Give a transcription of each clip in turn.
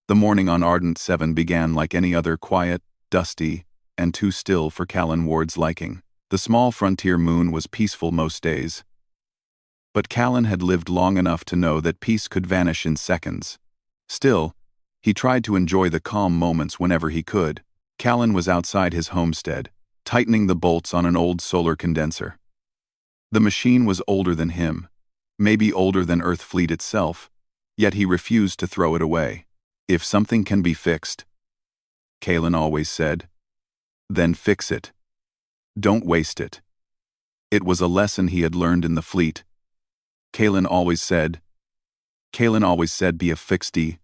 The morning on Ardent 7 began like any other, quiet, dusty, and too still for Callan Ward's liking. The small frontier moon was peaceful most days. But Callan had lived long enough to know that peace could vanish in seconds. Still, he tried to enjoy the calm moments whenever he could. Callan was outside his homestead, tightening the bolts on an old solar condenser. The machine was older than him, maybe older than Earthfleet itself, yet he refused to throw it away. If something can be fixed, Callan always said, then fix it. Don't waste it. It was a lesson he had learned in the fleet. Callan always said, be a fixie.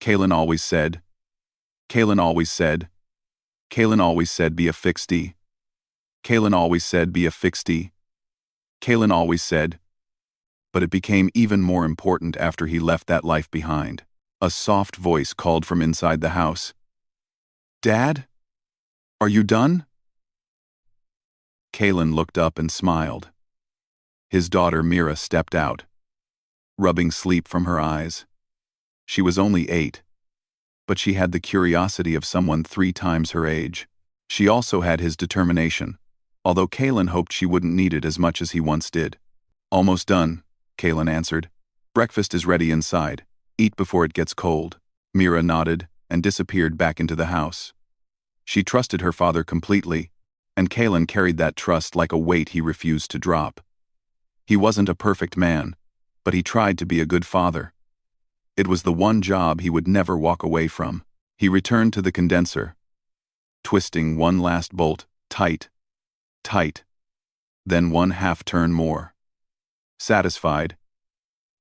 Callan always said, be a fixie. Callan always said, be a fixie. Callan always said, but it became even more important after he left that life behind. A soft voice called from inside the house. Dad? Are you done? Callan looked up and smiled. His daughter Mira stepped out, rubbing sleep from her eyes. She was only 8, but she had the curiosity of someone 3 times her age. She also had his determination, although Callan hoped she wouldn't need it as much as he once did. Almost done, Callan answered. Breakfast is ready inside. Eat before it gets cold. Mira nodded and disappeared back into the house. She trusted her father completely, and Callan carried that trust like a weight he refused to drop. He wasn't a perfect man, but he tried to be a good father. It was the one job he would never walk away from. He returned to the condenser, twisting one last bolt, tight, then 1/2 turn more. Satisfied,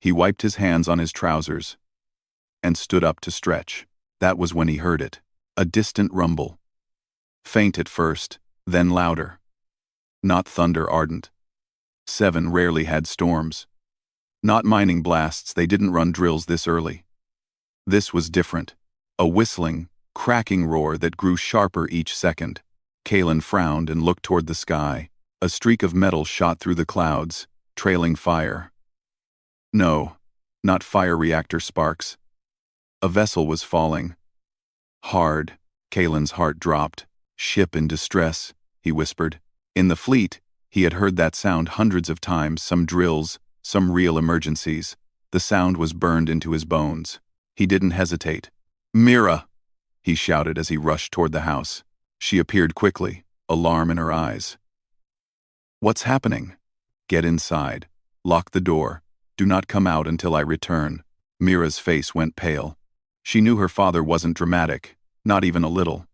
he wiped his hands on his trousers and stood up to stretch. That was when he heard it, a distant rumble. Faint at first, then louder. Not thunder Ardent 7 rarely had storms. Not mining blasts, they didn't run drills this early. This was different, a whistling, cracking roar that grew sharper each second. Callan frowned and looked toward the sky. A streak of metal shot through the clouds, trailing fire. No, not fire reactor sparks. A vessel was falling. Hard. Callan's heart dropped. Ship in distress, he whispered. In the fleet, he had heard that sound hundreds of times, some drills, some real emergencies. The sound was burned into his bones. He didn't hesitate. Mira! He shouted as he rushed toward the house. She appeared quickly, alarm in her eyes. What's happening? Get inside. Lock the door. Do not come out until I return. Mira's face went pale. She knew her father wasn't dramatic, not even a little.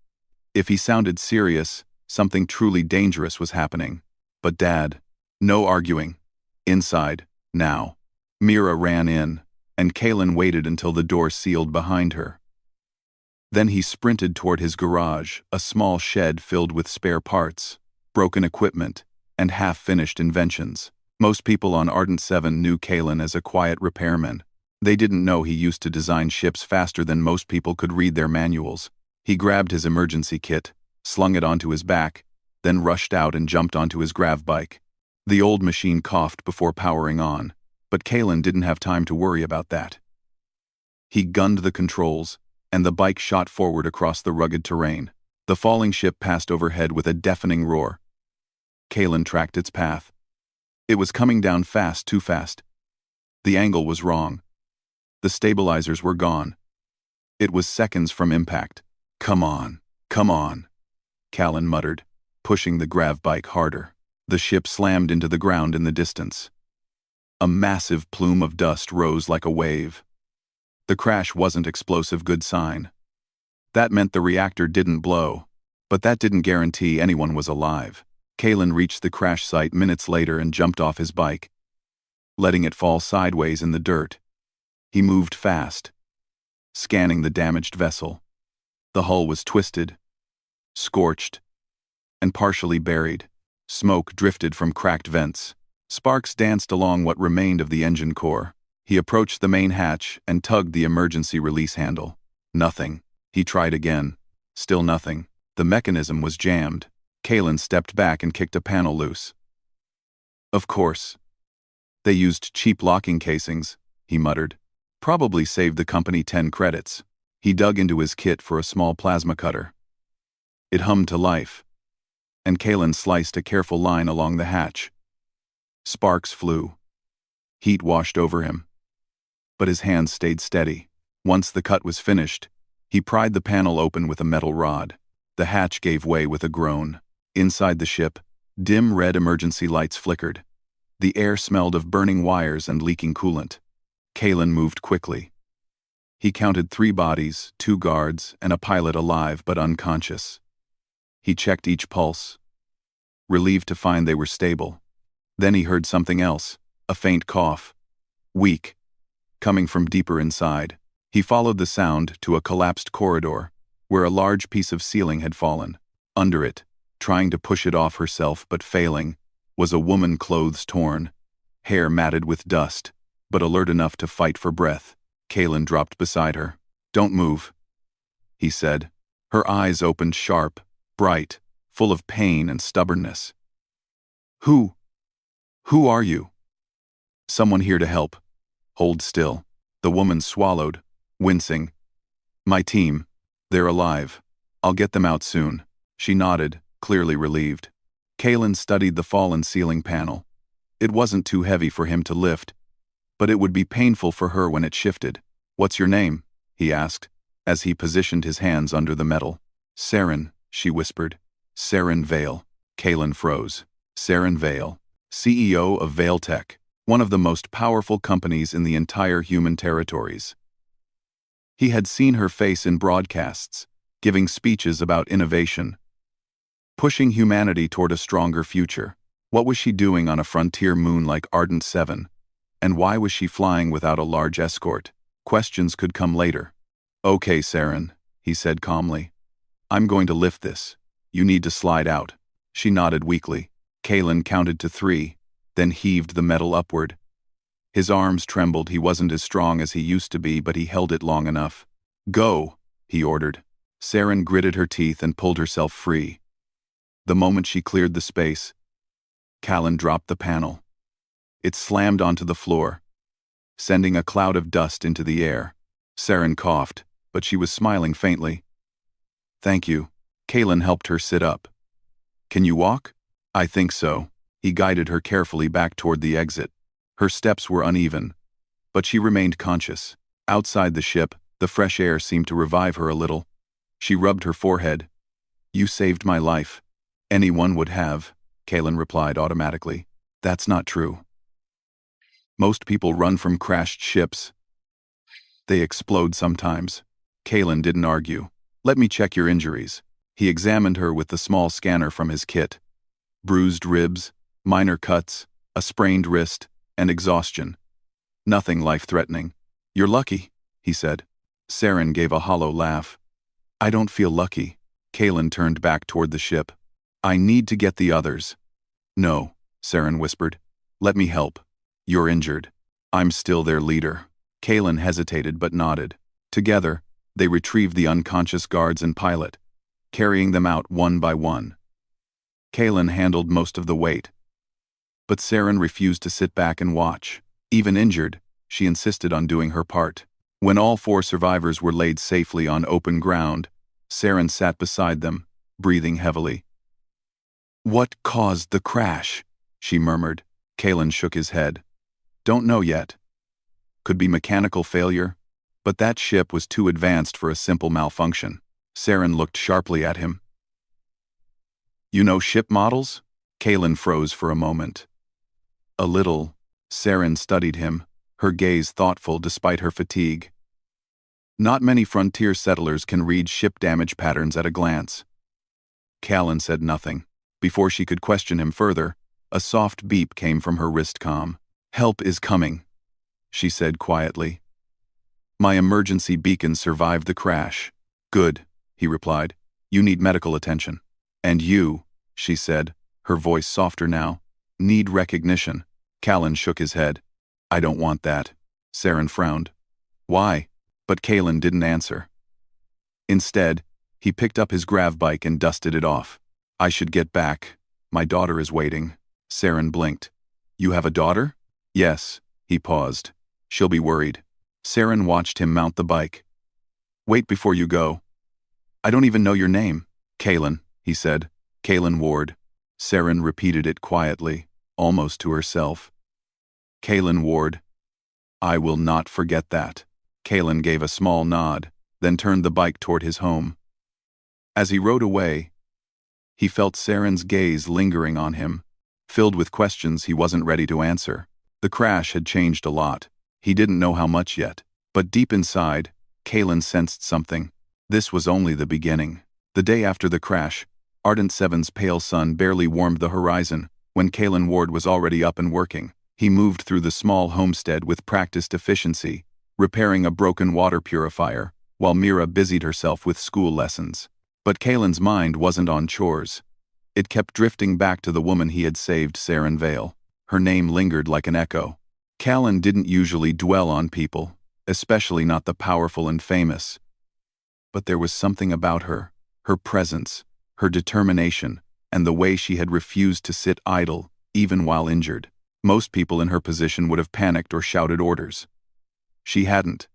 If he sounded serious, something truly dangerous was happening. But Dad, no arguing. Inside, now. Mira ran in, and Callan waited until the door sealed behind her. Then he sprinted toward his garage, a small shed filled with spare parts, broken equipment, and half-finished inventions. Most people on Ardent 7 knew Callan as a quiet repairman. They didn't know he used to design ships faster than most people could read their manuals. He grabbed his emergency kit, slung it onto his back, then rushed out and jumped onto his grav bike. The old machine coughed before powering on, but Callan didn't have time to worry about that. He gunned the controls, and the bike shot forward across the rugged terrain. The falling ship passed overhead with a deafening roar. Callan tracked its path. It was coming down fast, too fast. The angle was wrong. The stabilizers were gone. It was seconds from impact. Come on, Callan muttered, pushing the grav bike harder. The ship slammed into the ground in the distance. A massive plume of dust rose like a wave. The crash wasn't explosive, good sign. That meant the reactor didn't blow, but that didn't guarantee anyone was alive. Callan reached the crash site minutes later and jumped off his bike, letting it fall sideways in the dirt. He moved fast, scanning the damaged vessel. The hull was twisted, scorched, and partially buried. Smoke drifted from cracked vents. Sparks danced along what remained of the engine core. He approached the main hatch and tugged the emergency release handle. Nothing. He tried again. Still nothing. The mechanism was jammed. Callan stepped back and kicked a panel loose. Of course. They used cheap locking casings, he muttered. Probably saved the company 10 credits. He dug into his kit for a small plasma cutter. It hummed to life, and Kalen sliced a careful line along the hatch. Sparks flew. Heat washed over him. But his hands stayed steady. Once the cut was finished, he pried the panel open with a metal rod. The hatch gave way with a groan. Inside the ship, dim red emergency lights flickered. The air smelled of burning wires and leaking coolant. Kalen moved quickly. He counted 3 bodies, 2 guards, and a pilot alive but unconscious. He checked each pulse, relieved to find they were stable. Then he heard something else, a faint cough. Weak, coming from deeper inside. He followed the sound to a collapsed corridor, where a large piece of ceiling had fallen. Under it, trying to push it off herself but failing, was a woman, clothes torn, hair matted with dust, but alert enough to fight for breath. Kalen dropped beside her. "Don't move," he said. Her eyes opened sharp, bright, full of pain and stubbornness. Who are you?" "Someone here to help." "Hold still." The woman swallowed, wincing. "My team. They're alive. I'll get them out soon." She nodded, clearly relieved. Kalen studied the fallen ceiling panel. It wasn't too heavy for him to lift, but it would be painful for her when it shifted. "What's your name?" he asked, as he positioned his hands under the metal. "Saren," she whispered. "Saren Vale." Kalen froze. Saren Vale, CEO of Vale Tech, one of the most powerful companies in the entire human territories. He had seen her face in broadcasts, giving speeches about innovation, pushing humanity toward a stronger future. What was she doing on a frontier moon like Ardent 7? And why was she flying without a large escort? Questions could come later. "Okay, Saren," he said calmly. "I'm going to lift this. You need to slide out." She nodded weakly. Kalen counted to 3, then heaved the metal upward. His arms trembled. He wasn't as strong as he used to be, but he held it long enough. "Go," he ordered. Saren gritted her teeth and pulled herself free. The moment she cleared the space, Kalen dropped the panel. It slammed onto the floor, sending a cloud of dust into the air. Saren coughed, but she was smiling faintly. "Thank you." Kalen helped her sit up. "Can you walk?" "I think so." He guided her carefully back toward the exit. Her steps were uneven, but she remained conscious. Outside the ship, the fresh air seemed to revive her a little. She rubbed her forehead. "You saved my life." "Anyone would have," Kalen replied automatically. "That's not true. Most people run from crashed ships. They explode sometimes." Kalen didn't argue. "Let me check your injuries." He examined her with the small scanner from his kit. Bruised ribs, minor cuts, a sprained wrist, and exhaustion. Nothing life-threatening. "You're lucky," he said. Saren gave a hollow laugh. "I don't feel lucky." Kalen turned back toward the ship. "I need to get the others." "No," Saren whispered. "Let me help. You're injured. I'm still their leader." Kalen hesitated but nodded. Together, they retrieved the unconscious guards and pilot, carrying them out one by one. Kalen handled most of the weight, but Saren refused to sit back and watch. Even injured, she insisted on doing her part. When all 4 survivors were laid safely on open ground, Saren sat beside them, breathing heavily. "What caused the crash?" she murmured. Kalen shook his head. "Don't know yet. Could be mechanical failure, but that ship was too advanced for a simple malfunction." Saren looked sharply at him. "You know ship models?" Kalen froze for a moment. "A little." Saren studied him, her gaze thoughtful despite her fatigue. "Not many frontier settlers can read ship damage patterns at a glance." Kalen said nothing. Before she could question him further, a soft beep came from her wrist comm. "Help is coming," she said quietly. "My emergency beacon survived the crash." "Good," he replied. "You need medical attention." "And you," she said, her voice softer now, "need recognition." Kalen shook his head. "I don't want that." Saren frowned. "Why?" But Kalen didn't answer. Instead, he picked up his grav bike and dusted it off. "I should get back. My daughter is waiting." Saren blinked. "You have a daughter?" "Yes." He paused. "She'll be worried." Saren watched him mount the bike. Wait before you go. I don't even know your name. Kaylin, he said. Kaylin Ward. Saren repeated it quietly, almost to herself. Kaylin Ward. I will not forget that. Kaylin gave a small nod, then turned the bike toward his home. As he rode away, he felt Saren's gaze lingering on him, filled with questions he wasn't ready to answer. The crash had changed a lot. He didn't know how much yet, but deep inside, Kaylin sensed something. This was only the beginning. The day after the crash, Ardent Seven's pale sun barely warmed the horizon when Kaylin Ward was already up and working. He moved through the small homestead with practiced efficiency, repairing a broken water purifier, while Mira busied herself with school lessons. But Kaylin's mind wasn't on chores. It kept drifting back to the woman he had saved, Saren Vale. Her name lingered like an echo. Callan didn't usually dwell on people, especially not the powerful and famous. But there was something about her presence, her determination, and the way she had refused to sit idle, even while injured. Most people in her position would have panicked or shouted orders. She hadn't.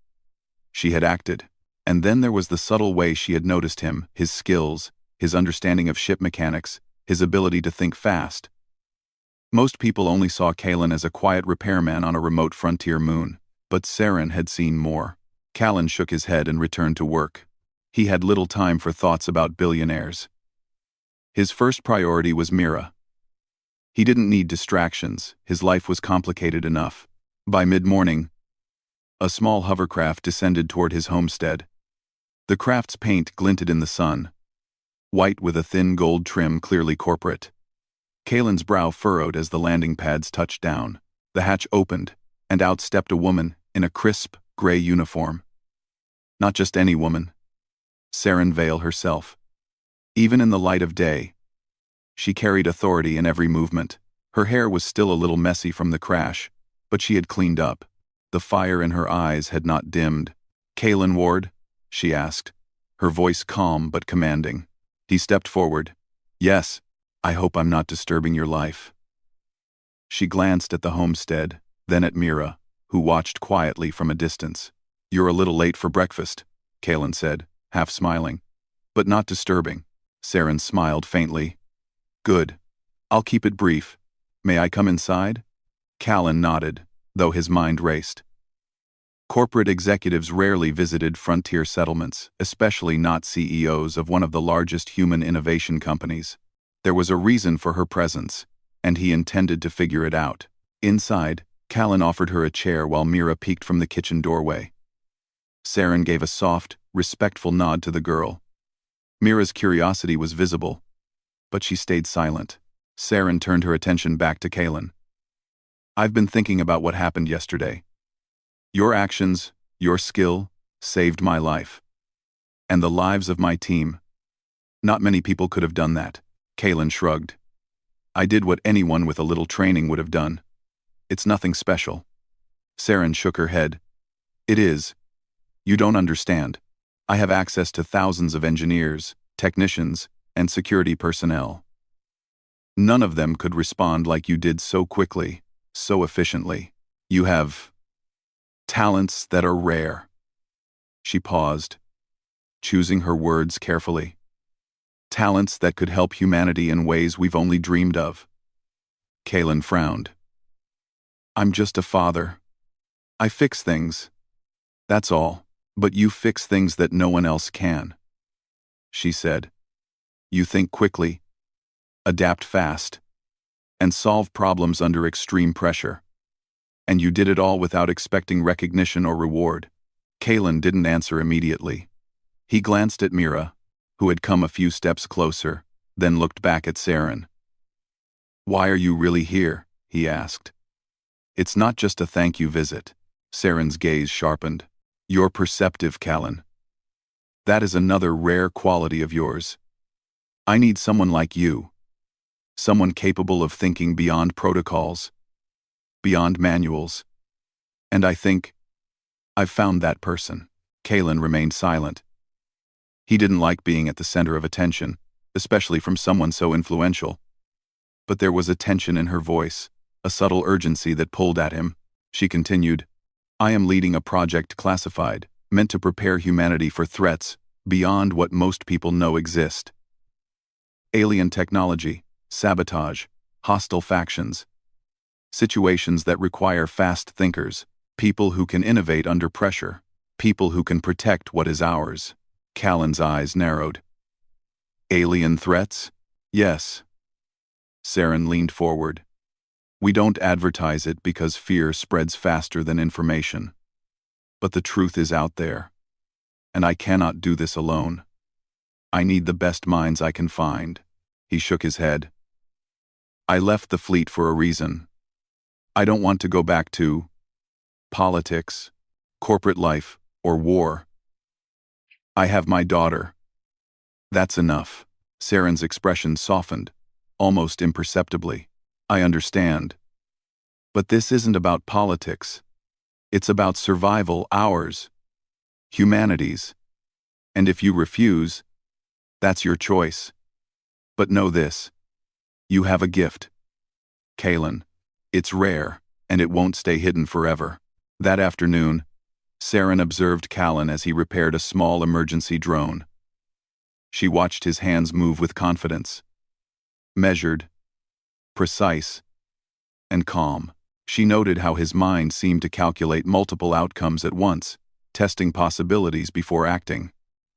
She had acted. And then there was the subtle way she had noticed him, his skills, his understanding of ship mechanics, his ability to think fast. Most people only saw Kaylin as a quiet repairman on a remote frontier moon, but Saren had seen more. Callan shook his head and returned to work. He had little time for thoughts about billionaires. His first priority was Mira. He didn't need distractions, his life was complicated enough. By mid-morning, a small hovercraft descended toward his homestead. The craft's paint glinted in the sun, white with a thin gold trim clearly corporate. Kaylin's brow furrowed as the landing pads touched down. The hatch opened, and out stepped a woman in a crisp, gray uniform. Not just any woman. Saren Vale herself. Even in the light of day, she carried authority in every movement. Her hair was still a little messy from the crash, but she had cleaned up. The fire in her eyes had not dimmed. Kaylin Ward? She asked, her voice calm but commanding. He stepped forward. Yes, I hope I'm not disturbing your life. She glanced at the homestead, then at Mira, who watched quietly from a distance. You're a little late for breakfast, Kaylin said, half smiling. But not disturbing. Saren smiled faintly. Good. I'll keep it brief. May I come inside? Callan nodded, though his mind raced. Corporate executives rarely visited frontier settlements, especially not CEOs of one of the largest human innovation companies. There was a reason for her presence, and he intended to figure it out. Inside, Callan offered her a chair while Mira peeked from the kitchen doorway. Saren gave a soft, respectful nod to the girl. Mira's curiosity was visible, but she stayed silent. Saren turned her attention back to Kaylin. I've been thinking about what happened yesterday. Your actions, your skill, saved my life. And the lives of my team. Not many people could have done that. Kaylin shrugged. I did what anyone with a little training would have done. It's nothing special. Saren shook her head. It is. You don't understand. I have access to thousands of engineers, technicians, and security personnel. None of them could respond like you did so quickly, so efficiently. You have talents that are rare. She paused, choosing her words carefully. Talents that could help humanity in ways we've only dreamed of. Kaylin frowned. I'm just a father. I fix things. That's all. But you fix things that no one else can. She said. You think quickly, adapt fast, and solve problems under extreme pressure. And you did it all without expecting recognition or reward. Kaylin didn't answer immediately. He glanced at Mira, who had come a few steps closer, then looked back at Saren. Why are you really here? He asked. It's not just a thank you visit. Saren's gaze sharpened. You're perceptive, Callan. That is another rare quality of yours. I need someone like you. Someone capable of thinking beyond protocols, beyond manuals. And I think I've found that person. Kaylin remained silent. He didn't like being at the center of attention, especially from someone so influential. But there was a tension in her voice, a subtle urgency that pulled at him. She continued, I am leading a project classified, meant to prepare humanity for threats beyond what most people know exist. Alien technology, sabotage, hostile factions. Situations that require fast thinkers, people who can innovate under pressure, people who can protect what is ours. Callan's eyes narrowed. Alien threats? Yes. Saren leaned forward. We don't advertise it because fear spreads faster than information. But the truth is out there. And I cannot do this alone. I need the best minds I can find. He shook his head. I left the fleet for a reason. I don't want to go back to politics, corporate life, or war. I have my daughter. That's enough. Saren's expression softened, almost imperceptibly. I understand. But this isn't about politics. It's about survival, ours, humanity's. And if you refuse, that's your choice. But know this. You have a gift. Callan. It's rare, and it won't stay hidden forever. That afternoon, Saren observed Callan as he repaired a small emergency drone. She watched his hands move with confidence. Measured, precise, and calm. She noted how his mind seemed to calculate multiple outcomes at once, testing possibilities before acting.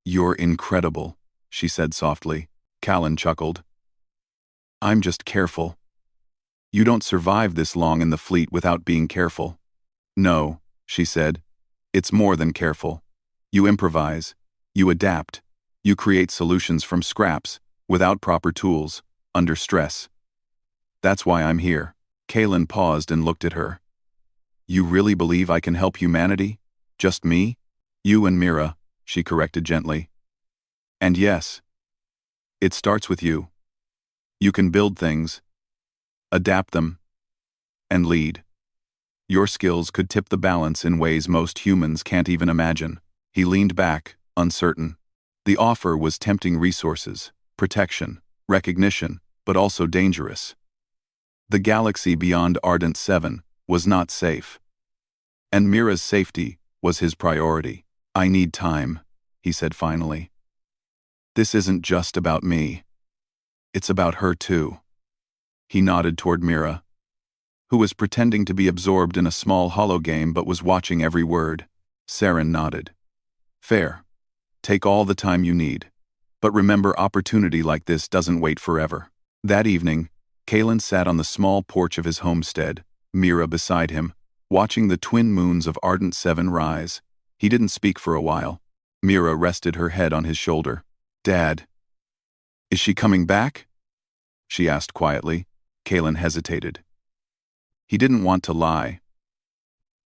You're incredible, she said softly. Callan chuckled. I'm just careful. You don't survive this long in the fleet without being careful. No, she said. It's more than careful. You improvise. You adapt. You create solutions from scraps, without proper tools, under stress. That's why I'm here. Callan paused and looked at her. You really believe I can help humanity? Just me? You and Mira, she corrected gently. And yes, it starts with you. You can build things, adapt them, and lead. Your skills could tip the balance in ways most humans can't even imagine. He leaned back, uncertain. The offer was tempting: resources, protection, recognition, but also dangerous. The galaxy beyond Ardent 7 was not safe. And Mira's safety was his priority. I need time, he said finally. This isn't just about me. It's about her too. He nodded toward Mira, who was pretending to be absorbed in a small hologame but was watching every word. Saren nodded. Fair. Take all the time you need. But remember, opportunity like this doesn't wait forever. That evening, Callan sat on the small porch of his homestead, Mira beside him, watching the twin moons of Ardent 7 rise. He didn't speak for a while. Mira rested her head on his shoulder. Dad. Is she coming back? She asked quietly. Callan hesitated. He didn't want to lie.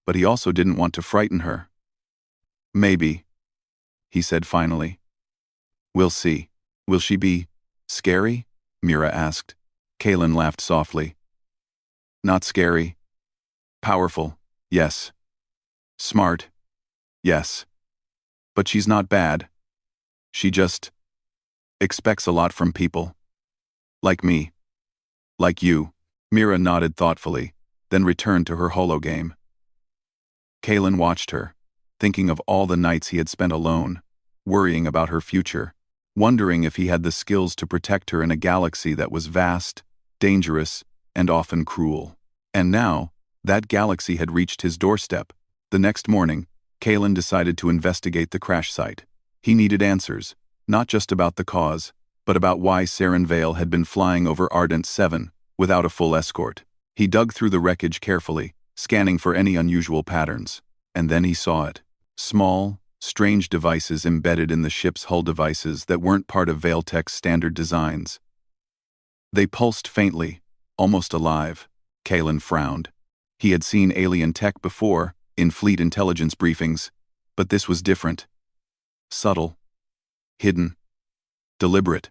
But he also didn't want to frighten her. Maybe, he said finally. We'll see. Will she be scary? Mira asked. Callan laughed softly. Not scary. Powerful, yes. Smart, yes. But she's not bad. She just expects a lot from people. Like me. Like you. Mira nodded thoughtfully, then returned to her hologame. Callan watched her, thinking of all the nights he had spent alone, worrying about her future, wondering if he had the skills to protect her in a galaxy that was vast, dangerous, and often cruel. And now, that galaxy had reached his doorstep. The next morning, Callan decided to investigate the crash site. He needed answers, not just about the cause, but about why Saren Vale had been flying over Ardent 7 without a full escort. He dug through the wreckage carefully, scanning for any unusual patterns. And then he saw it. Small, strange devices embedded in the ship's hull, devices that weren't part of Valetech's standard designs. They pulsed faintly, almost alive. Callan frowned. He had seen alien tech before, in fleet intelligence briefings, but this was different. Subtle. Hidden. Deliberate.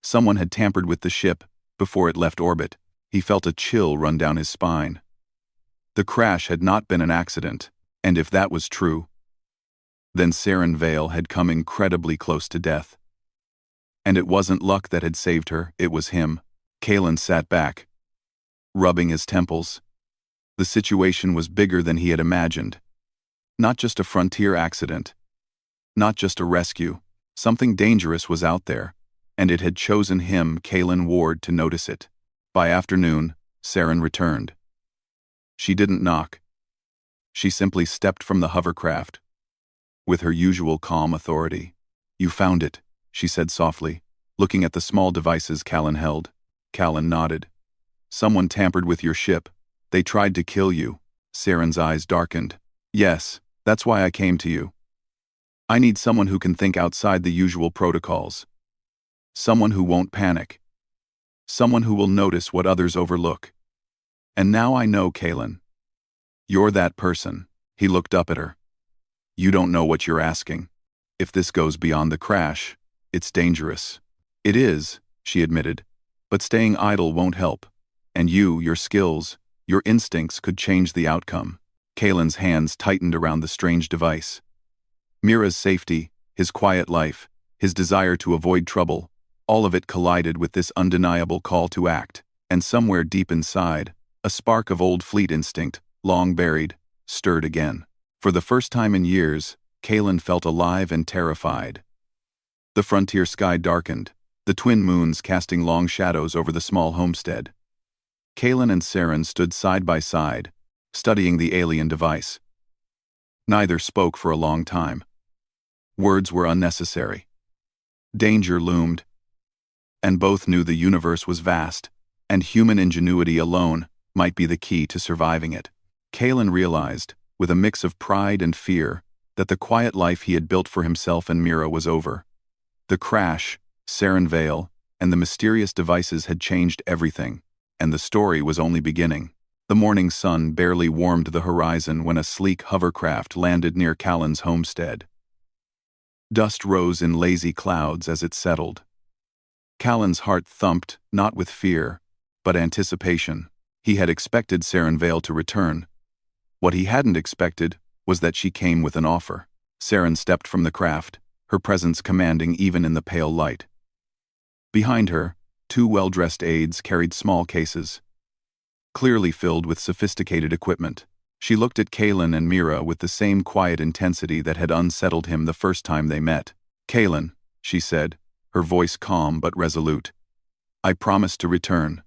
Someone had tampered with the ship before it left orbit. He felt a chill run down his spine. The crash had not been an accident, and if that was true, then Saren Vale had come incredibly close to death. And it wasn't luck that had saved her, it was him. Callan sat back, rubbing his temples. The situation was bigger than he had imagined. Not just a frontier accident, Not just a rescue. Something dangerous was out there, and it had chosen him, Kaylin Ward, to notice it. By afternoon, Saren returned. She didn't knock. She simply stepped from the hovercraft, with her usual calm authority. "You found it," she said softly, looking at the small devices Callan held. Callan nodded. "Someone tampered with your ship. They tried to kill you." Saren's eyes darkened. "Yes, that's why I came to you. I need someone who can think outside the usual protocols. Someone who won't panic. Someone who will notice what others overlook. And now I know, Kaylin. You're that person." He looked up at her. "You don't know what you're asking. If this goes beyond the crash, it's dangerous." "It is," she admitted, "but staying idle won't help. And your skills, your instincts could change the outcome." Kaylin's hands tightened around the strange device. Mira's safety, his quiet life, his desire to avoid trouble, all of it collided with this undeniable call to act, and somewhere deep inside, a spark of old fleet instinct, long buried, stirred again. For the first time in years, Kaylin felt alive and terrified. The frontier sky darkened, the twin moons casting long shadows over the small homestead. Kaylin and Saren stood side by side, studying the alien device. Neither spoke for a long time. Words were unnecessary. Danger loomed, and both knew the universe was vast, and human ingenuity alone might be the key to surviving it. Kaylin realized, with a mix of pride and fear, that the quiet life he had built for himself and Mira was over. The crash, Saren Vale, and the mysterious devices had changed everything, and the story was only beginning. The morning sun barely warmed the horizon when a sleek hovercraft landed near Callan's homestead. Dust rose in lazy clouds as it settled. Callan's heart thumped, not with fear, but anticipation. He had expected Saren Vale to return. What he hadn't expected was that she came with an offer. Saren stepped from the craft, her presence commanding even in the pale light. Behind her, two well-dressed aides carried small cases, clearly filled with sophisticated equipment. She looked at Kaylin and Mira with the same quiet intensity that had unsettled him the first time they met. "Kaylin," she said, her voice calm but resolute, "I promise to return.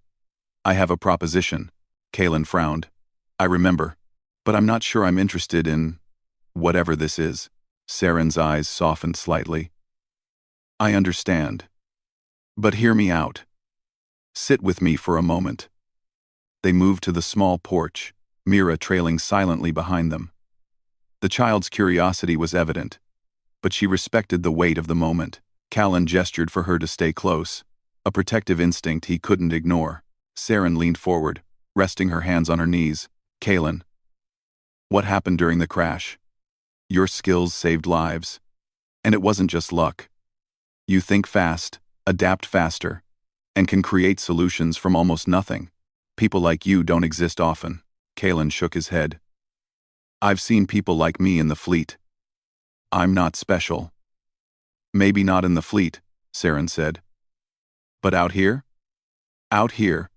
I have a proposition." Kaylin frowned. "I remember, but I'm not sure I'm interested in whatever this is." Saren's eyes softened slightly. "I understand. But hear me out. Sit with me for a moment." They moved to the small porch, Mira trailing silently behind them. The child's curiosity was evident, but she respected the weight of the moment. Callan gestured for her to stay close, a protective instinct he couldn't ignore. Saren leaned forward, resting her hands on her knees. "Kaylin, what happened during the crash? Your skills saved lives. And it wasn't just luck. You think fast, adapt faster, and can create solutions from almost nothing. People like you don't exist often." Kaylin shook his head. "I've seen people like me in the fleet. I'm not special." "Maybe not in the fleet," Saren said. "But out here? Out here,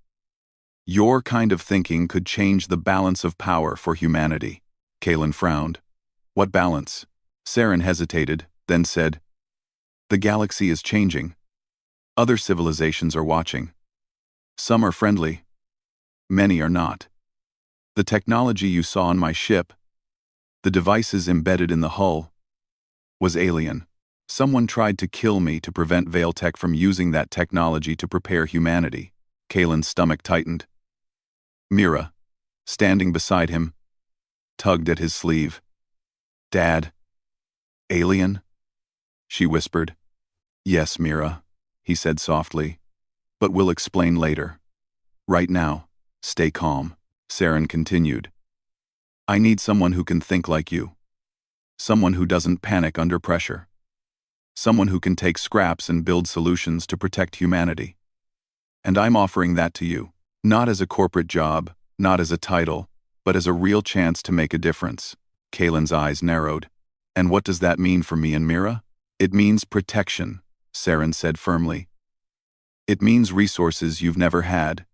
your kind of thinking could change the balance of power for humanity." Kaylin frowned. "What balance?" Saren hesitated, then said, "The galaxy is changing. Other civilizations are watching. Some are friendly. Many are not. The technology you saw on my ship, the devices embedded in the hull, was alien. Someone tried to kill me to prevent Valetech from using that technology to prepare humanity." Kaylin's stomach tightened. Mira, standing beside him, tugged at his sleeve. "Dad, alien?" she whispered. "Yes, Mira," he said softly, "but we'll explain later. Right now, stay calm." Saren continued. "I need someone who can think like you. Someone who doesn't panic under pressure. Someone who can take scraps and build solutions to protect humanity. And I'm offering that to you, not as a corporate job, not as a title, but as a real chance to make a difference." Kaylin's eyes narrowed. "And what does that mean for me and Mira?" "It means protection," Saren said firmly. "It means resources you've never had.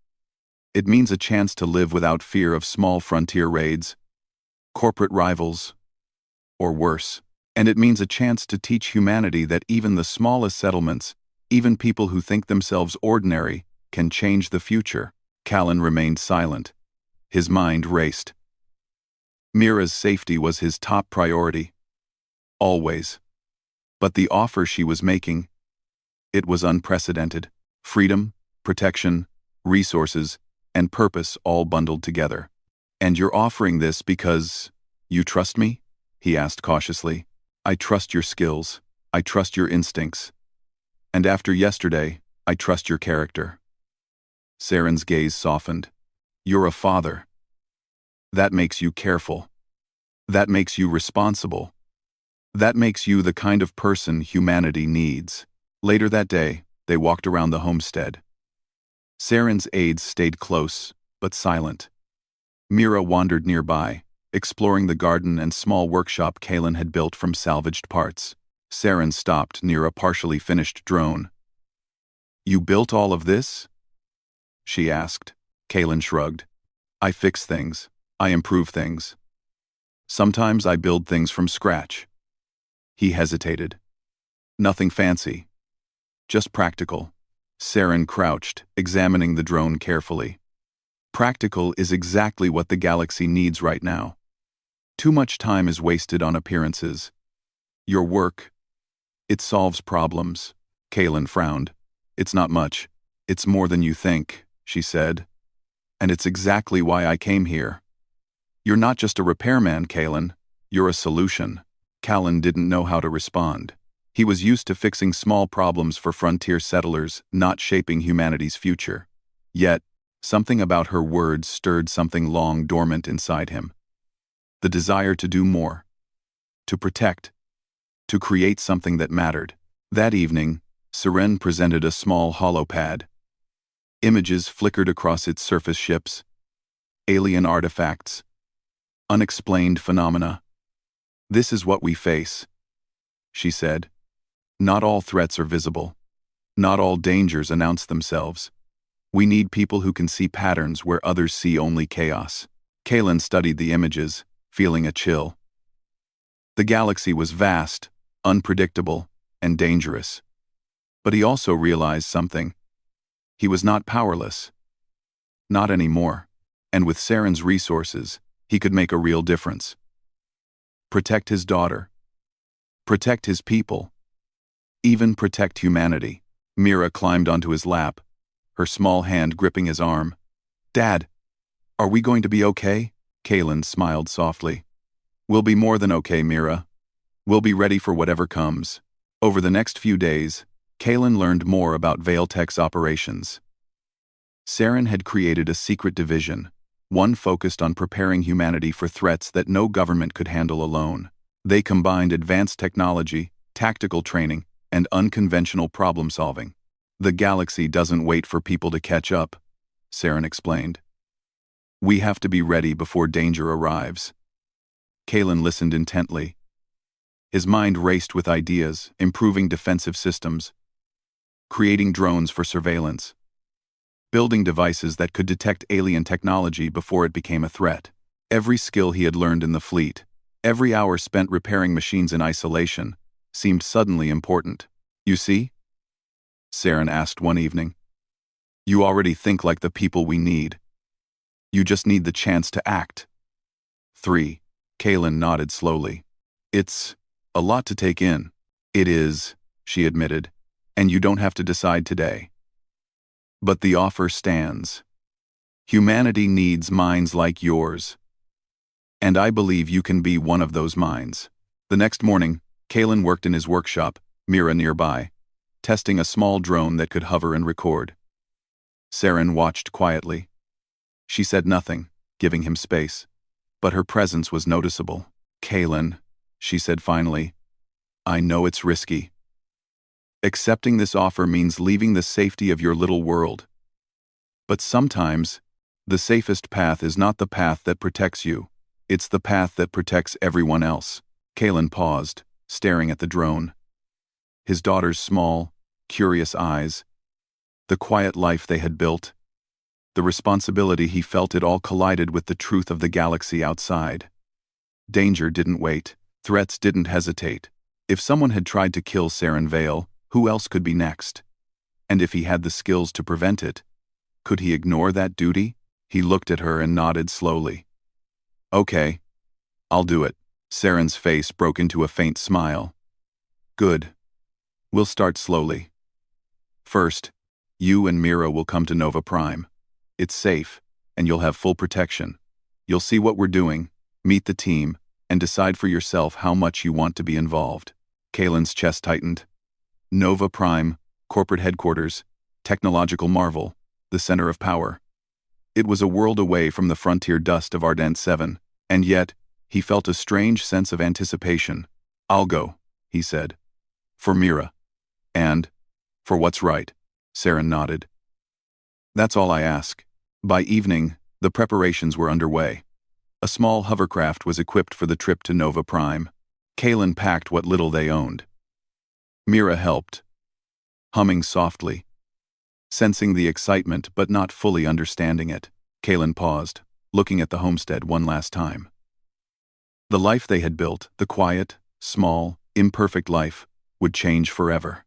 It means a chance to live without fear of small frontier raids, corporate rivals, or worse." And it means a chance to teach humanity that even the smallest settlements, even people who think themselves ordinary, can change the future. Callan remained silent. His mind raced. Mira's safety was his top priority. Always. But the offer she was making, it was unprecedented. Freedom, protection, resources, and purpose all bundled together. "And you're offering this because you trust me?" he asked cautiously. "I trust your skills. I trust your instincts. And after yesterday, I trust your character." Saren's gaze softened. "You're a father. That makes you careful. That makes you responsible. That makes you the kind of person humanity needs." Later that day, they walked around the homestead. Saren's aides stayed close, but silent. Mira wandered nearby, exploring the garden and small workshop Callan had built from salvaged parts. Saren stopped near a partially finished drone. "You built all of this?" she asked. Callan shrugged. "I fix things. I improve things. Sometimes I build things from scratch." He hesitated. "Nothing fancy. Just practical." Saren crouched, examining the drone carefully. Practical is exactly what the galaxy needs right now. Too much time is wasted on appearances. "Your work, it solves problems." Callan frowned. "It's not much. It's more than you think," she said. "And it's exactly why I came here." "You're not just a repairman, Callan. You're a solution." Callan didn't know how to respond. He was used to fixing small problems for frontier settlers, not shaping humanity's future. Yet, something about her words stirred something long dormant inside him. The desire to do more. To protect. To create something that mattered. That evening, Seren presented a small holopad. Images flickered across its surface ships. Alien artifacts. Unexplained phenomena. "This is what we face," she said. "Not all threats are visible. Not all dangers announce themselves. We need people who can see patterns where others see only chaos." Callan studied the images, feeling a chill. The galaxy was vast, unpredictable, and dangerous. But he also realized something. He was not powerless. Not anymore. And with Saren's resources, he could make a real difference. Protect his daughter. Protect his people. Even protect humanity. Mira climbed onto his lap, her small hand gripping his arm. "Dad, are we going to be okay?" Callan smiled softly. "We'll be more than okay, Mira. We'll be ready for whatever comes." Over the next few days, Callan learned more about Veiltech's operations. Saren had created a secret division, one focused on preparing humanity for threats that no government could handle alone. They combined advanced technology, tactical training, and unconventional problem-solving. "The galaxy doesn't wait for people to catch up," Saren explained. "We have to be ready before danger arrives." Callan listened intently. His mind raced with ideas, improving defensive systems, creating drones for surveillance, building devices that could detect alien technology before it became a threat. Every skill he had learned in the fleet, every hour spent repairing machines in isolation, seemed suddenly important. "You see?" Saren asked one evening. "You already think like the people we need. You just need the chance to act." 3. Callan nodded slowly. "It's a lot to take in." "It is," she admitted, "and you don't have to decide today. But the offer stands. Humanity needs minds like yours. And I believe you can be one of those minds." The next morning, Callan worked in his workshop, Mira nearby, testing a small drone that could hover and record. Saren watched quietly. She said nothing, giving him space, but her presence was noticeable. "Callan," she said finally, "I know it's risky. Accepting this offer means leaving the safety of your little world. But sometimes, the safest path is not the path that protects you, it's the path that protects everyone else." Callan paused, staring at the drone. His daughter's small, curious eyes, the quiet life they had built, the responsibility he felt, it all collided with the truth of the galaxy outside. Danger didn't wait. Threats didn't hesitate. If someone had tried to kill Saren Vale, who else could be next? And if he had the skills to prevent it, could he ignore that duty? He looked at her and nodded slowly. Okay, I'll do it. Saren's face broke into a faint smile. Good. We'll start slowly. First, you and Mira will come to Nova Prime. It's safe, and you'll have full protection. You'll see what we're doing, meet the team, and decide for yourself how much you want to be involved. Kalen's chest tightened. Nova Prime, corporate headquarters, technological marvel, the center of power. It was a world away from the frontier dust of Ardent 7, and yet, he felt a strange sense of anticipation. I'll go, he said. For Mira. And, for what's right, Saren nodded. That's all I ask. By evening, the preparations were underway. A small hovercraft was equipped for the trip to Nova Prime. Kalen packed what little they owned. Mira helped, humming softly. Sensing the excitement but not fully understanding it, Kalen paused, looking at the homestead one last time. The life they had built, the quiet, small, imperfect life, would change forever.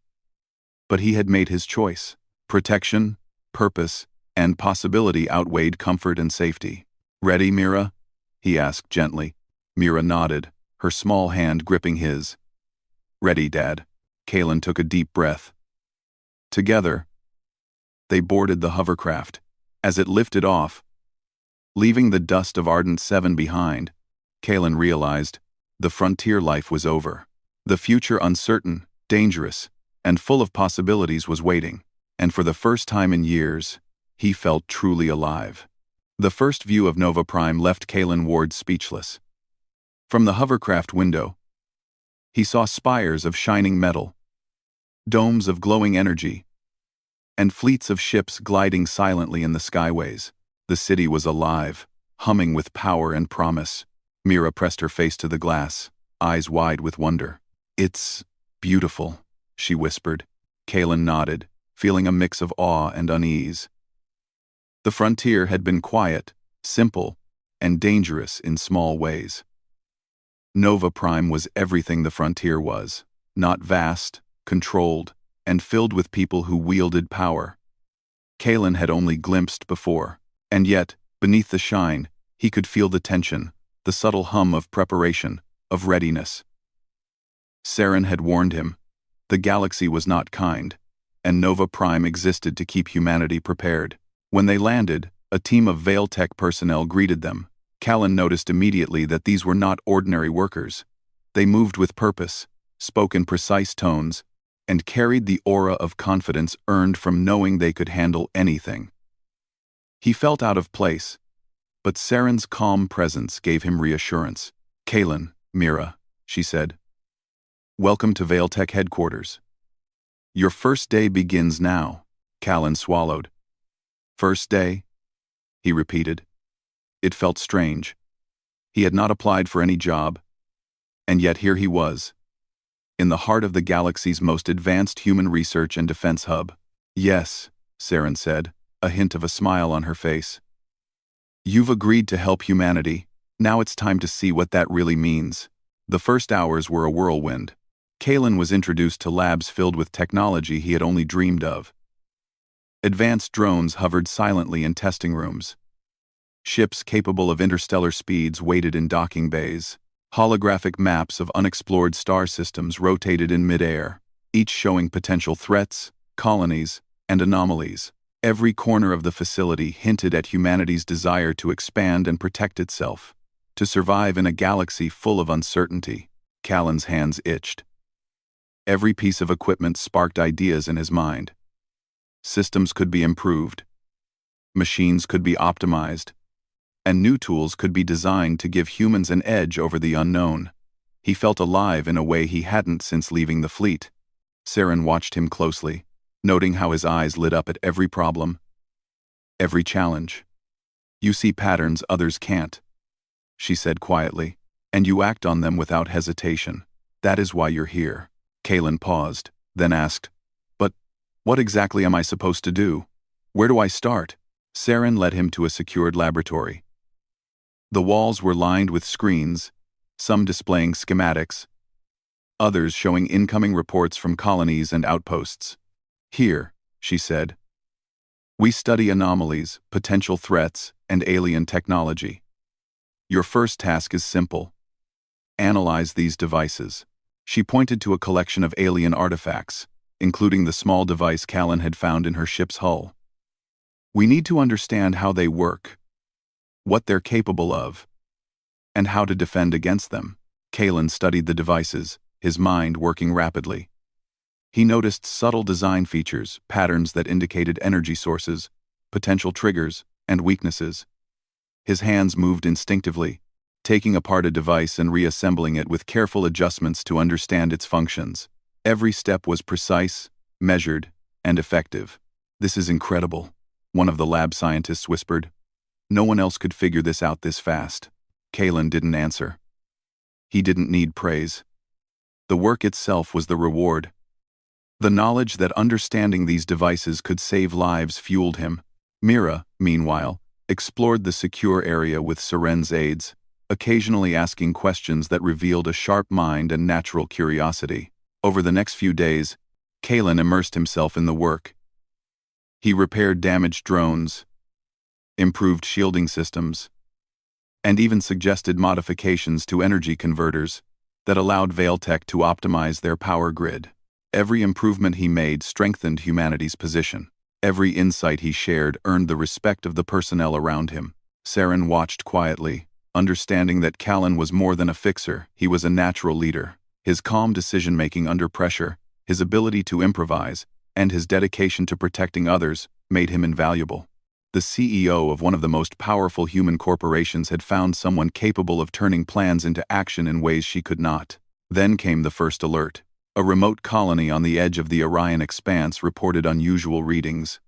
But he had made his choice. Protection, purpose, and possibility outweighed comfort and safety. Ready, Mira? He asked gently. Mira nodded, her small hand gripping his. Ready, Dad. Kalen took a deep breath. Together, they boarded the hovercraft. As it lifted off, leaving the dust of Ardent 7 behind, Kalen realized the frontier life was over. The future uncertain, dangerous, and full of possibilities was waiting, and for the first time in years, he felt truly alive. The first view of Nova Prime left Kalen Ward speechless. From the hovercraft window, he saw spires of shining metal, domes of glowing energy, and fleets of ships gliding silently in the skyways. The city was alive, humming with power and promise. Mira pressed her face to the glass, eyes wide with wonder. It's beautiful, she whispered. Kalen nodded, feeling a mix of awe and unease. The frontier had been quiet, simple, and dangerous in small ways. Nova Prime was everything the frontier was, not vast, controlled, and filled with people who wielded power. Kalen had only glimpsed before, and yet, beneath the shine, he could feel the tension, the subtle hum of preparation, of readiness. Saren had warned him. The galaxy was not kind, and Nova Prime existed to keep humanity prepared. When they landed, a team of Vale Tech personnel greeted them. Kalen noticed immediately that these were not ordinary workers. They moved with purpose, spoke in precise tones, and carried the aura of confidence earned from knowing they could handle anything. He felt out of place, but Saren's calm presence gave him reassurance. Kalen, Mira, she said. Welcome to Vale Tech headquarters. Your first day begins now. Kalen swallowed. First day? He repeated. It felt strange. He had not applied for any job, and yet here he was, in the heart of the galaxy's most advanced human research and defense hub. Yes, Saren said, a hint of a smile on her face. You've agreed to help humanity. Now it's time to see what that really means. The first hours were a whirlwind. Kalen was introduced to labs filled with technology he had only dreamed of. Advanced drones hovered silently in testing rooms. Ships capable of interstellar speeds waited in docking bays. Holographic maps of unexplored star systems rotated in midair, each showing potential threats, colonies, and anomalies. Every corner of the facility hinted at humanity's desire to expand and protect itself, to survive in a galaxy full of uncertainty. Kalen's hands itched. Every piece of equipment sparked ideas in his mind. Systems could be improved. Machines could be optimized. And new tools could be designed to give humans an edge over the unknown. He felt alive in a way he hadn't since leaving the fleet. Saren watched him closely, noting how his eyes lit up at every problem, every challenge. You see patterns others can't, she said quietly, and you act on them without hesitation. That is why you're here. Kalen paused, then asked, But what exactly am I supposed to do? Where do I start? Saren led him to a secured laboratory. The walls were lined with screens, some displaying schematics, others showing incoming reports from colonies and outposts. "Here," she said, "we study anomalies, potential threats, and alien technology. Your first task is simple. Analyze these devices." She pointed to a collection of alien artifacts, including the small device Callan had found in her ship's hull. "We need to understand how they work, what they're capable of, and how to defend against them." Callan studied the devices, his mind working rapidly. He noticed subtle design features, patterns that indicated energy sources, potential triggers, and weaknesses. His hands moved instinctively, taking apart a device and reassembling it with careful adjustments to understand its functions. Every step was precise, measured, and effective. "This is incredible," one of the lab scientists whispered. "No one else could figure this out this fast." Callan didn't answer. He didn't need praise. The work itself was the reward. The knowledge that understanding these devices could save lives fueled him. Mira, meanwhile, explored the secure area with Seren's aides, occasionally asking questions that revealed a sharp mind and natural curiosity. Over the next few days, Callan immersed himself in the work. He repaired damaged drones, improved shielding systems, and even suggested modifications to energy converters that allowed Vailtech to optimize their power grid. Every improvement he made strengthened humanity's position. Every insight he shared earned the respect of the personnel around him. Saren watched quietly, understanding that Callan was more than a fixer, he was a natural leader. His calm decision-making under pressure, his ability to improvise, and his dedication to protecting others made him invaluable. The CEO of one of the most powerful human corporations had found someone capable of turning plans into action in ways she could not. Then came the first alert. A remote colony on the edge of the Orion Expanse reported unusual readings.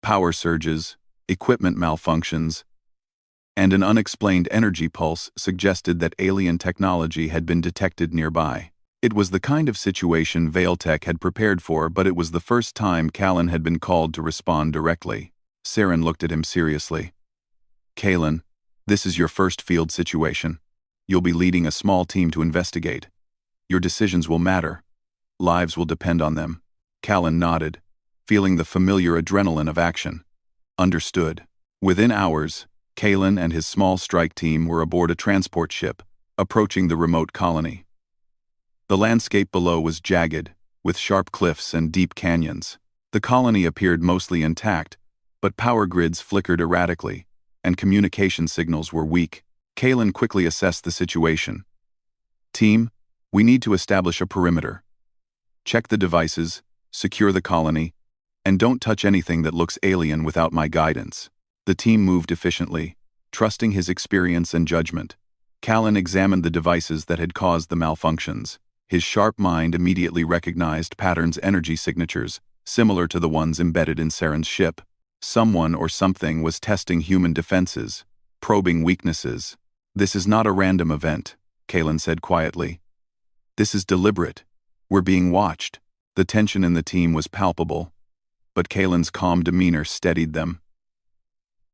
Power surges, equipment malfunctions, and an unexplained energy pulse suggested that alien technology had been detected nearby. It was the kind of situation Vailtech had prepared for, but it was the first time Callan had been called to respond directly. Saren looked at him seriously. "Callan, this is your first field situation. You'll be leading a small team to investigate. Your decisions will matter. Lives will depend on them." Callan nodded, feeling the familiar adrenaline of action. "Understood." Within hours, Callan and his small strike team were aboard a transport ship, approaching the remote colony. The landscape below was jagged, with sharp cliffs and deep canyons. The colony appeared mostly intact, but power grids flickered erratically, and communication signals were weak. Callan quickly assessed the situation. "Team, we need to establish a perimeter. Check the devices, secure the colony, and don't touch anything that looks alien without my guidance." The team moved efficiently, trusting his experience and judgment. Callan examined the devices that had caused the malfunctions. His sharp mind immediately recognized Pattern's energy signatures, similar to the ones embedded in Saren's ship. Someone or something was testing human defenses, probing weaknesses. "This is not a random event," Callan said quietly. "This is deliberate. We're being watched." The tension in the team was palpable, but Callan's calm demeanor steadied them.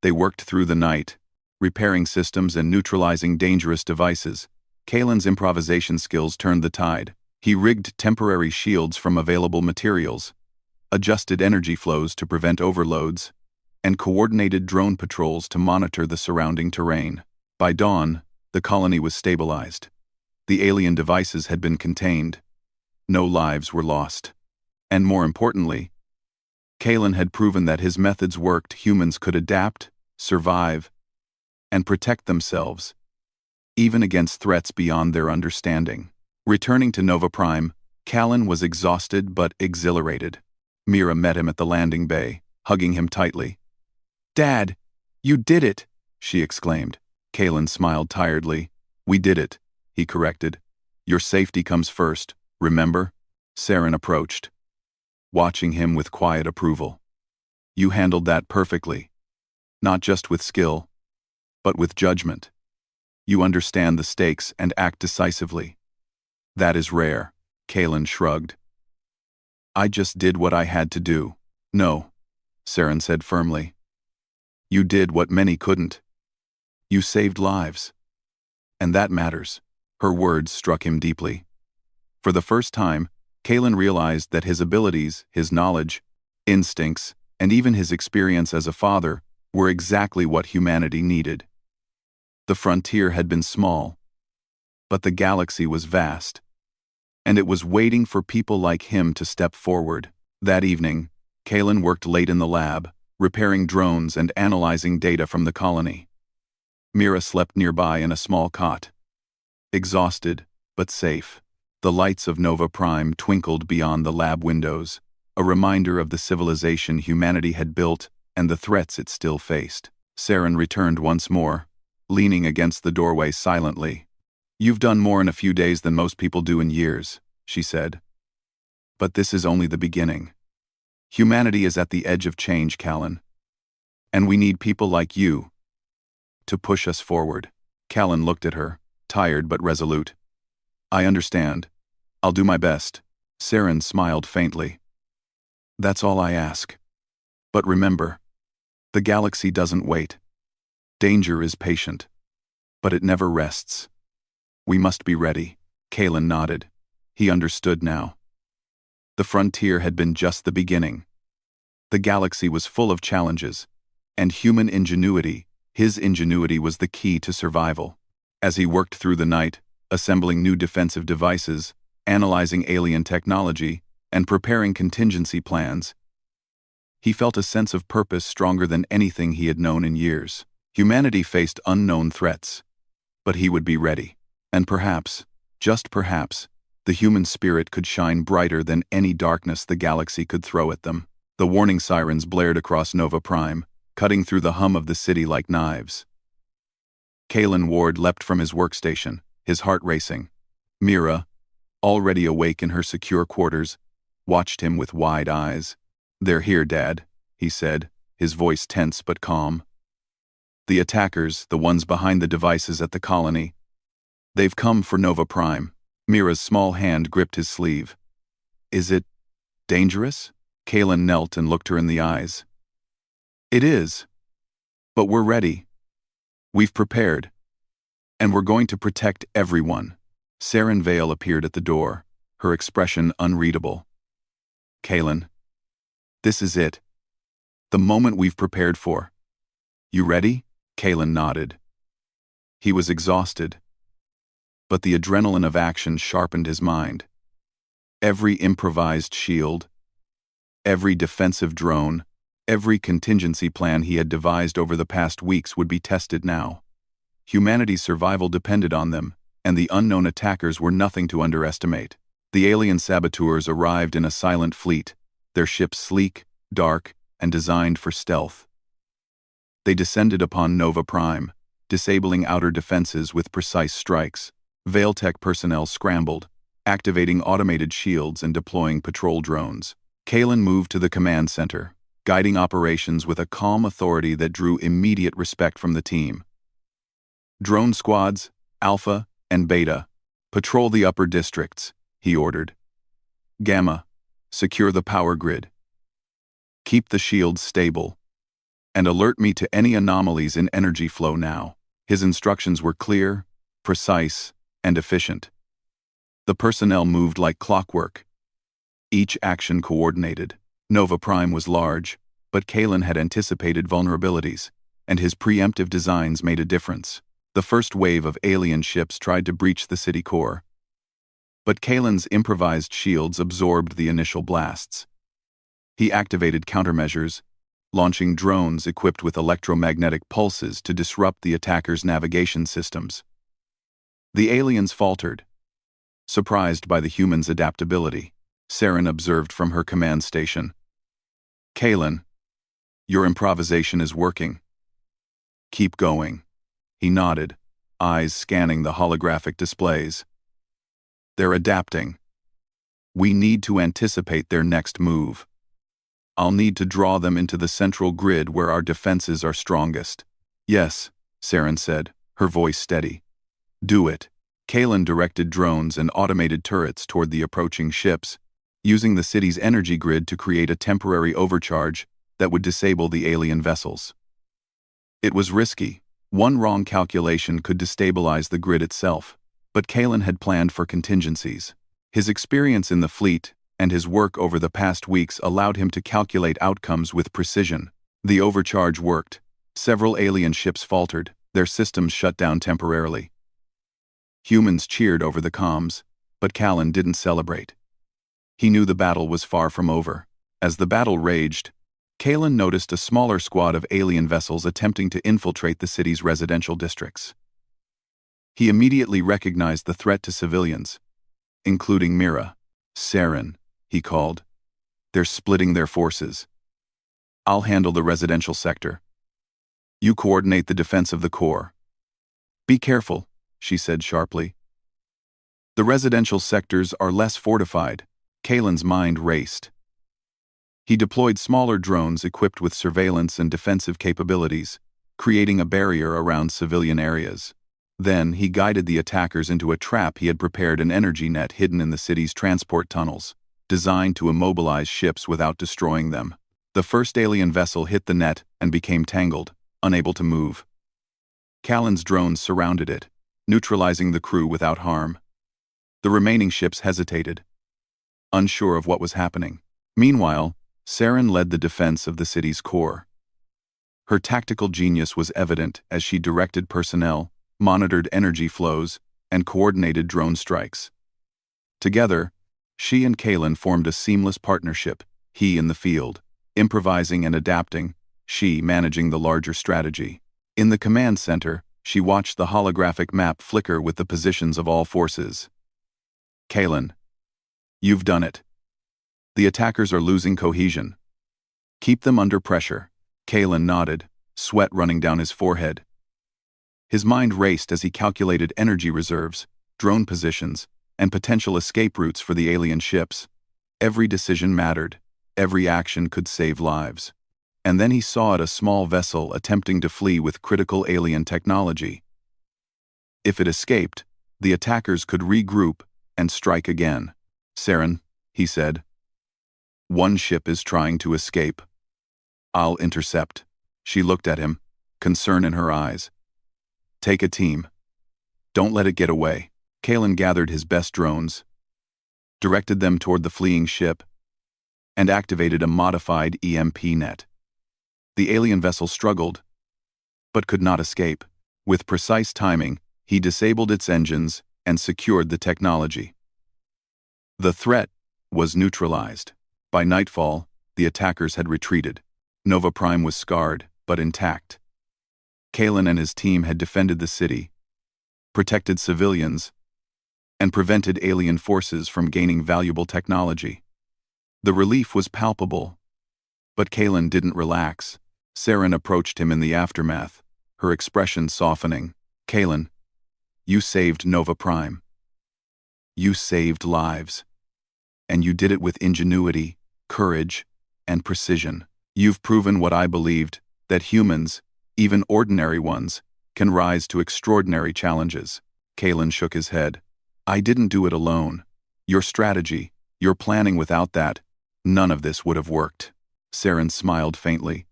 They worked through the night, repairing systems and neutralizing dangerous devices. Callan's improvisation skills turned the tide. He rigged temporary shields from available materials, adjusted energy flows to prevent overloads, and coordinated drone patrols to monitor the surrounding terrain. By dawn, the colony was stabilized. The alien devices had been contained. No lives were lost. And more importantly, Callan had proven that his methods worked. Humans could adapt, survive, and protect themselves, even against threats beyond their understanding. Returning to Nova Prime, Callan was exhausted but exhilarated. Mira met him at the landing bay, hugging him tightly. "Dad, you did it!" she exclaimed. Callan smiled tiredly. "We did it," he corrected. "Your safety comes first, remember?" Saren approached, watching him with quiet approval. "You handled that perfectly. Not just with skill, but with judgment. You understand the stakes and act decisively. That is rare." Callan shrugged. "I just did what I had to do." "No," Saren said firmly. "You did what many couldn't. You saved lives. And that matters." Her words struck him deeply. For the first time, Kalen realized that his abilities, his knowledge, instincts, and even his experience as a father were exactly what humanity needed. The frontier had been small, but the galaxy was vast, and it was waiting for people like him to step forward. That evening, Kalen worked late in the lab, repairing drones and analyzing data from the colony. Mira slept nearby in a small cot. Exhausted, but safe, the lights of Nova Prime twinkled beyond the lab windows, a reminder of the civilization humanity had built and the threats it still faced. Saren returned once more, leaning against the doorway silently. "You've done more in a few days than most people do in years," she said. "But this is only the beginning. Humanity is at the edge of change, Callan. And we need people like you to push us forward." Callan looked at her, tired but resolute. "I understand. I'll do my best." Saren smiled faintly. "That's all I ask. But remember, the galaxy doesn't wait. Danger is patient, but it never rests. We must be ready." Kalen nodded. He understood now. The frontier had been just the beginning. The galaxy was full of challenges, and human ingenuity, his ingenuity, was the key to survival. As he worked through the night, assembling new defensive devices, analyzing alien technology, and preparing contingency plans, he felt a sense of purpose stronger than anything he had known in years. Humanity faced unknown threats, but he would be ready. And perhaps, just perhaps, the human spirit could shine brighter than any darkness the galaxy could throw at them. The warning sirens blared across Nova Prime, cutting through the hum of the city like knives. Kalen Ward leapt from his workstation, his heart racing. Mira, already awake in her secure quarters, watched him with wide eyes. "They're here, Dad," he said, his voice tense but calm. "The attackers, the ones behind the devices at the colony. They've come for Nova Prime." Mira's small hand gripped his sleeve. "Is it dangerous?" Kalen knelt and looked her in the eyes. "It is. But we're ready. We've prepared. And we're going to protect everyone." Saren Vale appeared at the door, her expression unreadable. "Kalen, this is it. The moment we've prepared for. You ready?" Kalen nodded. He was exhausted, but the adrenaline of action sharpened his mind. Every improvised shield, every defensive drone, every contingency plan he had devised over the past weeks would be tested now. Humanity's survival depended on them, and the unknown attackers were nothing to underestimate. The alien saboteurs arrived in a silent fleet, their ships sleek, dark, and designed for stealth. They descended upon Nova Prime, disabling outer defenses with precise strikes. Valetech personnel scrambled, activating automated shields and deploying patrol drones. Kalen moved to the command center, guiding operations with a calm authority that drew immediate respect from the team. "Drone squads, Alpha and Beta, patrol the upper districts," he ordered. "Gamma, secure the power grid. Keep the shields stable, and alert me to any anomalies in energy flow now." His instructions were clear, precise, and efficient. The personnel moved like clockwork, each action coordinated. Nova Prime was large, but Kalen had anticipated vulnerabilities, and his preemptive designs made a difference. The first wave of alien ships tried to breach the city core, but Kalen's improvised shields absorbed the initial blasts. He activated countermeasures, launching drones equipped with electromagnetic pulses to disrupt the attackers' navigation systems. The aliens faltered, surprised by the humans' adaptability. Saren observed from her command station. "Kalen, your improvisation is working. Keep going." He nodded, eyes scanning the holographic displays. "They're adapting. We need to anticipate their next move. I'll need to draw them into the central grid where our defenses are strongest." "Yes," Saren said, her voice steady. "Do it." Kalen directed drones and automated turrets toward the approaching ships, using the city's energy grid to create a temporary overcharge that would disable the alien vessels. It was risky. One wrong calculation could destabilize the grid itself, But Kalen had planned for contingencies. His experience in the fleet and his work over the past weeks allowed him to calculate outcomes with precision. The overcharge worked. Several alien ships faltered, their systems shut down temporarily. Humans cheered over the comms, but Kalen didn't celebrate. He knew the battle was far from over. As the battle raged, Kalen noticed a smaller squad of alien vessels attempting to infiltrate the city's residential districts. He immediately recognized the threat to civilians, including Mira. "Saren," he called. "They're splitting their forces. I'll handle the residential sector. You coordinate the defense of the core." "Be careful," she said sharply. "The residential sectors are less fortified." Kalen's mind raced. He deployed smaller drones equipped with surveillance and defensive capabilities, creating a barrier around civilian areas. Then he guided the attackers into a trap he had prepared, an energy net hidden in the city's transport tunnels, designed to immobilize ships without destroying them. The first alien vessel hit the net and became tangled, unable to move. Kalen's drones surrounded it, neutralizing the crew without harm. The remaining ships hesitated, unsure of what was happening. Meanwhile, Saren led the defense of the city's core. Her tactical genius was evident as she directed personnel, monitored energy flows, and coordinated drone strikes. Together, she and Kalen formed a seamless partnership, he in the field, improvising and adapting, she managing the larger strategy. In the command center, she watched the holographic map flicker with the positions of all forces. "Kalen, you've done it. The attackers are losing cohesion. Keep them under pressure." Kalen nodded, sweat running down his forehead. His mind raced as he calculated energy reserves, drone positions, and potential escape routes for the alien ships. Every decision mattered. Every action could save lives. And then he saw a small vessel attempting to flee with critical alien technology. If it escaped, the attackers could regroup and strike again. "Saren," he said. "One ship is trying to escape. I'll intercept." She looked at him, concern in her eyes. "Take a team. Don't let it get away." Kalen gathered his best drones, directed them toward the fleeing ship, and activated a modified EMP net. The alien vessel struggled, but could not escape. With precise timing, he disabled its engines and secured the technology. The threat was neutralized. By nightfall, the attackers had retreated. Nova Prime was scarred, but intact. Kalen and his team had defended the city, protected civilians, and prevented alien forces from gaining valuable technology. The relief was palpable, but Kalen didn't relax. Saren approached him in the aftermath, her expression softening. "Kalen, you saved Nova Prime. You saved lives. And you did it with ingenuity, courage, and precision. You've proven what I believed, that humans, even ordinary ones, can rise to extraordinary challenges." Kalen shook his head. "I didn't do it alone. Your strategy, your planning, without that, none of this would have worked." Saren smiled faintly.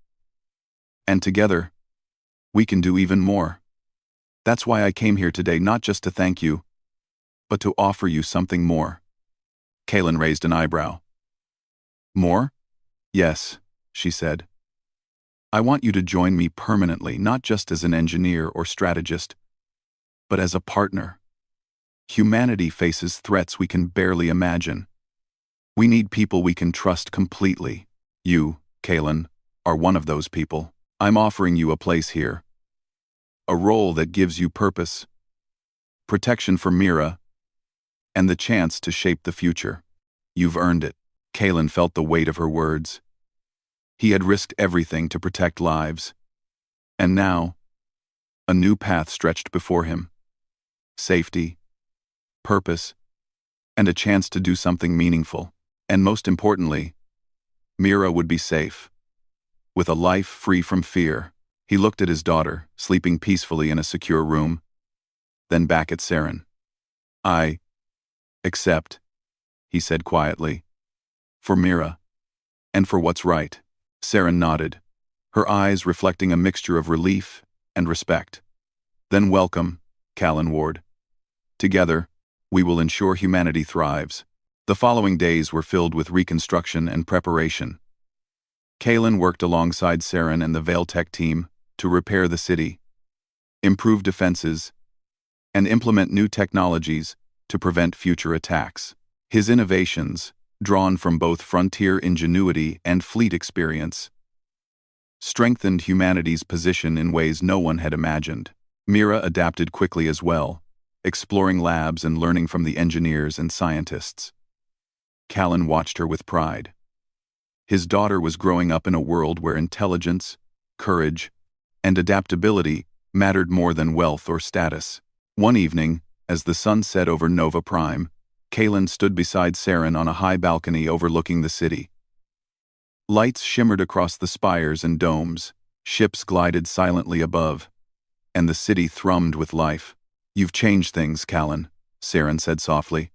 "And together, we can do even more. That's why I came here today, not just to thank you, but to offer you something more." Kalen raised an eyebrow. "More?" "Yes," she said. "I want you to join me permanently, not just as an engineer or strategist, but as a partner. Humanity faces threats we can barely imagine. We need people we can trust completely. You, Kalen, are one of those people. I'm offering you a place here. A role that gives you purpose, protection for Mira, and the chance to shape the future. You've earned it." Kalen felt the weight of her words. He had risked everything to protect lives. And now, a new path stretched before him. Safety, purpose, and a chance to do something meaningful. And most importantly, Mira would be safe, with a life free from fear. He looked at his daughter, sleeping peacefully in a secure room, then back at Saren. "I accept," he said quietly, "for Mira, and for what's right." Saren nodded, her eyes reflecting a mixture of relief and respect. "Then welcome, Callan Ward. Together, we will ensure humanity thrives. The following days were filled with reconstruction and preparation. Kalen worked alongside Saren and the Vailtech team to repair the city, improve defenses, and implement new technologies to prevent future attacks. His innovations, drawn from both frontier ingenuity and fleet experience, strengthened humanity's position in ways no one had imagined. Mira adapted quickly as well, exploring labs and learning from the engineers and scientists. Callan watched her with pride. His daughter was growing up in a world where intelligence, courage, and adaptability mattered more than wealth or status. One evening, as the sun set over Nova Prime, Kalen stood beside Saren on a high balcony overlooking the city. Lights shimmered across the spires and domes, ships glided silently above, and the city thrummed with life. "You've changed things, Kalen," Saren said softly.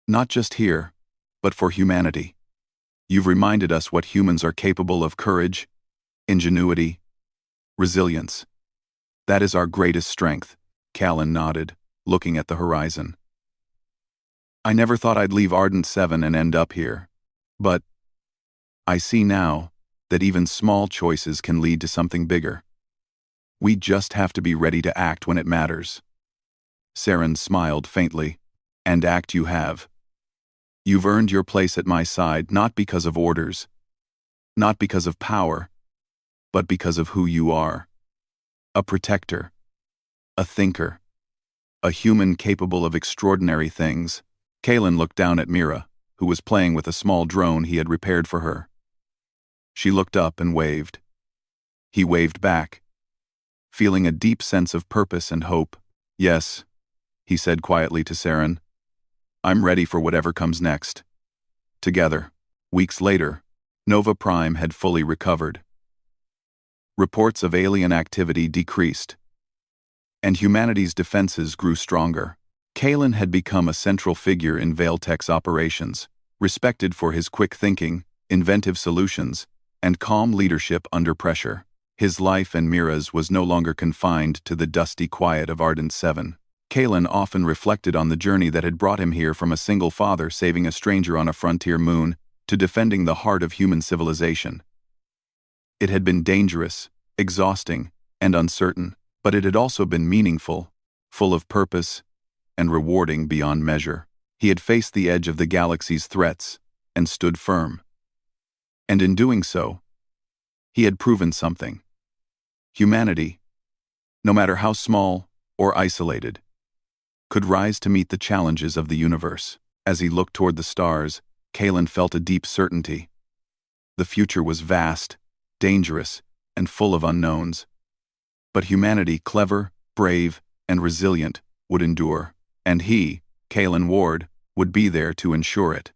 "Not just here, but for humanity. You've reminded us what humans are capable of: courage, ingenuity, resilience. That is our greatest strength." Kalen nodded, looking at the horizon. "I never thought I'd leave Ardent 7 and end up here. But I see now that even small choices can lead to something bigger. We just have to be ready to act when it matters." Saren smiled faintly. "And act you have. You've earned your place at my side not because of orders, not because of power, but because of who you are. A protector, a thinker, a human capable of extraordinary things." Kalen looked down at Mira, who was playing with a small drone he had repaired for her. She looked up and waved. He waved back, feeling a deep sense of purpose and hope. "Yes," he said quietly to Saren. "I'm ready for whatever comes next." Together, weeks later, Nova Prime had fully recovered. Reports of alien activity decreased, and humanity's defenses grew stronger. Kalen had become a central figure in Vailtech's operations, respected for his quick thinking, inventive solutions, and calm leadership under pressure. His life and Mira's was no longer confined to the dusty quiet of Ardent 7. Kalen often reflected on the journey that had brought him here, from a single father saving a stranger on a frontier moon to defending the heart of human civilization. It had been dangerous, exhausting, and uncertain, but it had also been meaningful, full of purpose, and rewarding beyond measure. He had faced the edge of the galaxy's threats and stood firm. And in doing so, he had proven something. Humanity, no matter how small or isolated, could rise to meet the challenges of the universe. As he looked toward the stars, Kalen felt a deep certainty. The future was vast, dangerous, and full of unknowns. But humanity, clever, brave, and resilient, would endure. And he, Kalen Ward, would be there to ensure it.